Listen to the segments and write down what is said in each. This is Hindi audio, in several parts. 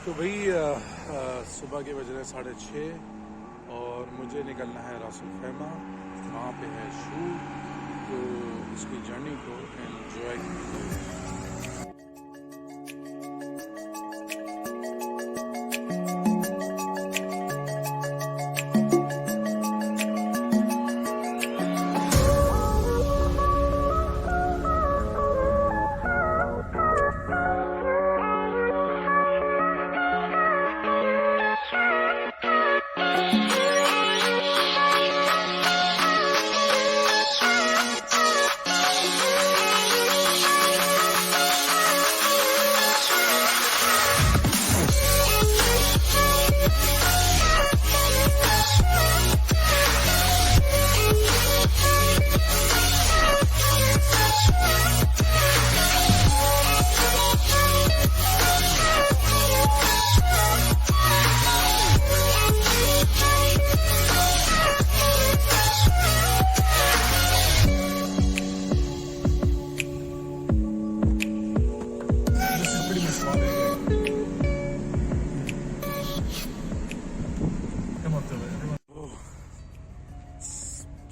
तो भाई सुबह के बज रहे 6:30 और मुझे निकलना है रासुल खैमा। वहाँ पे है शूट, तो इसकी जर्नी को एंजॉय कीजिए।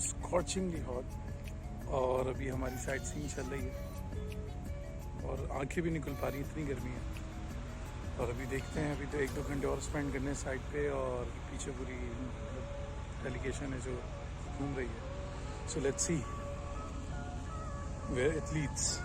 स्कॉचिंगली हॉट और अभी हमारी साइड सीइंग चल रही है और आंखें भी निकल पा रही, इतनी गर्मी है। और अभी देखते हैं, अभी तो 1-2 घंटे और स्पेंड करने साइड पे, और पीछे पूरी डेलीगेशन है जो घूम रही है। So let's see where it leads.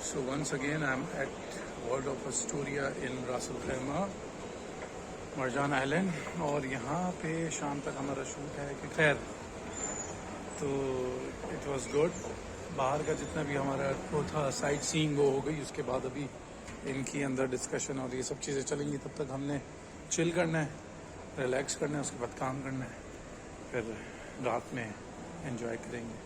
So once again I'm at World of Astoria in Ras Al Khaimah, Marjan Island, और यहाँ पे शाम तक हमारा शूट है कि खैर तो इट वाज गुड। बाहर का जितना भी हमारा वो था साइट सीइंग वो हो गई, उसके बाद अभी इनकी अंदर डिस्कशन और ये सब चीज़ें चलेंगी। तब तक हमने चिल करना है, रिलैक्स करना है, उसके बाद काम करना है, फिर रात में एंजॉय करेंगे।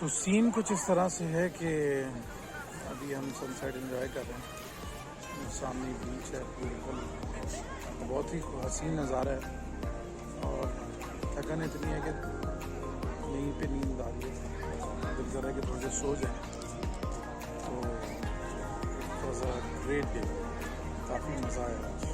तो सीन कुछ इस तरह से है कि अभी हम सनसेट एंजॉय कर रहे हैं, सामने बीच है, बिल्कुल बहुत ही हसीन नज़ारा है और थकन इतनी है कि यहीं पे नींद आ रही है, दिल कर रहा है कि थोड़ी देर सो जाए। तो it was a great day, काफ़ी मज़ा आया आज।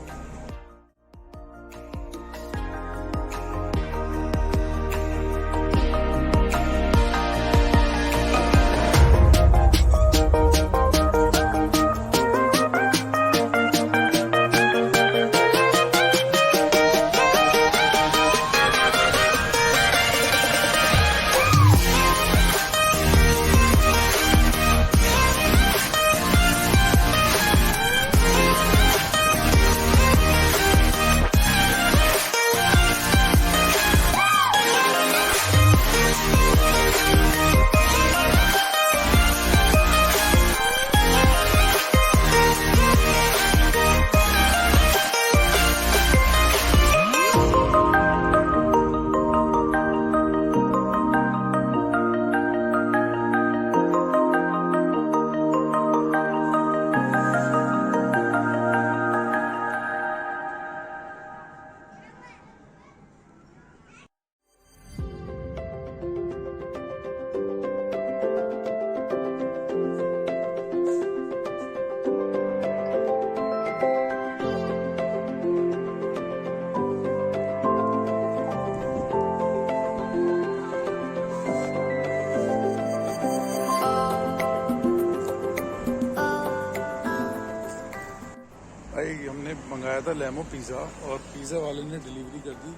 भाई हमने मंगाया था लेमो पिज़्ज़ा और पिज़्ज़ा वाले ने डिलीवरी कर दी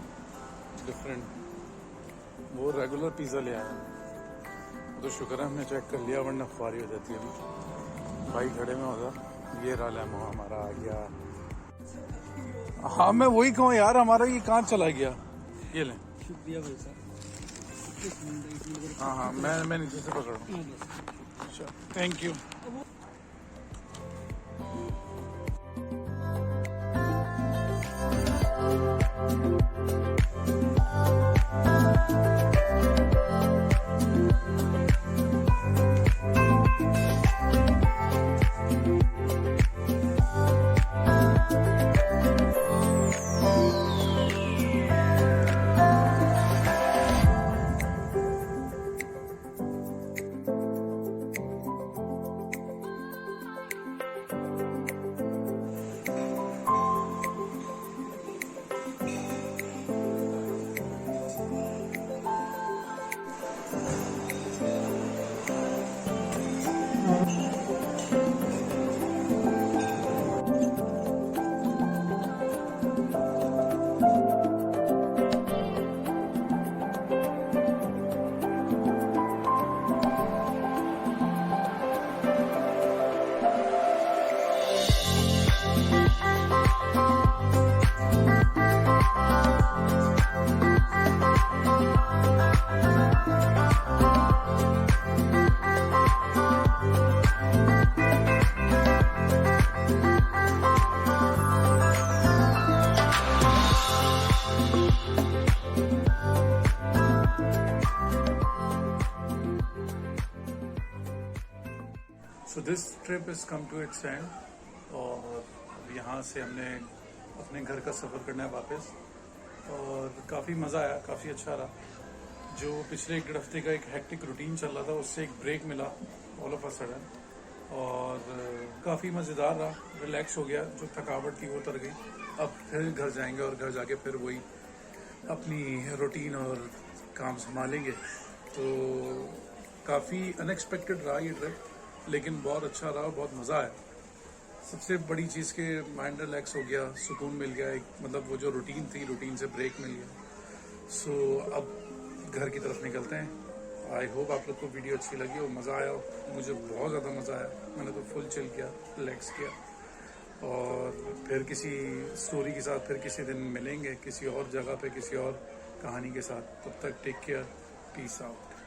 डिफरेंट। वो रेगुलर पिज़्ज़ा ले आया, तो शुक्र है हमने चेक कर लिया, वरना खुआरी हो जाती है अभी। भाई खड़े में होगा, ये रहा लेमो हमारा आ गया। हाँ मैं वही कहूँ यार, हमारा ये कहाँ चला गया। ये लें। शुक्रिया भाई साहब। हाँ हाँ मैं नीचे से पकड़ रहा हूँ। अच्छा thank you. So this trip is come to its end, और अब यहाँ से हमने अपने घर का सफ़र करना है वापस। और काफ़ी मज़ा आया, काफ़ी अच्छा रहा। जो पिछले 1 हफ्ते का एक हेक्टिक रूटीन चल रहा था, उससे एक ब्रेक मिला ऑल ऑफ अ सडन, और काफ़ी मज़ेदार रहा। रिलैक्स हो गया, जो थकावट थी वो उतर गई। अब फिर घर जाएंगे और घर जाके फिर वही अपनी रूटीन और काम संभालेंगे। तो काफ़ी अनएक्सपेक्टेड रहा ये ट्रिप, लेकिन बहुत अच्छा रहा, बहुत मज़ा आया। सबसे बड़ी चीज़ के माइंड रिलैक्स हो गया, सुकून मिल गया, एक मतलब वो जो रूटीन थी, रूटीन से ब्रेक मिल गया। सो अब घर की तरफ निकलते हैं। आई होप आप लोग को वीडियो अच्छी लगी और मज़ा आया। मुझे बहुत ज़्यादा मज़ा आया, मैंने तो फुल चिल किया, रिलैक्स किया। और फिर किसी स्टोरी के साथ फिर किसी दिन मिलेंगे, किसी और जगह पे किसी और कहानी के साथ। तब तक टेक केयर, पीस आउट।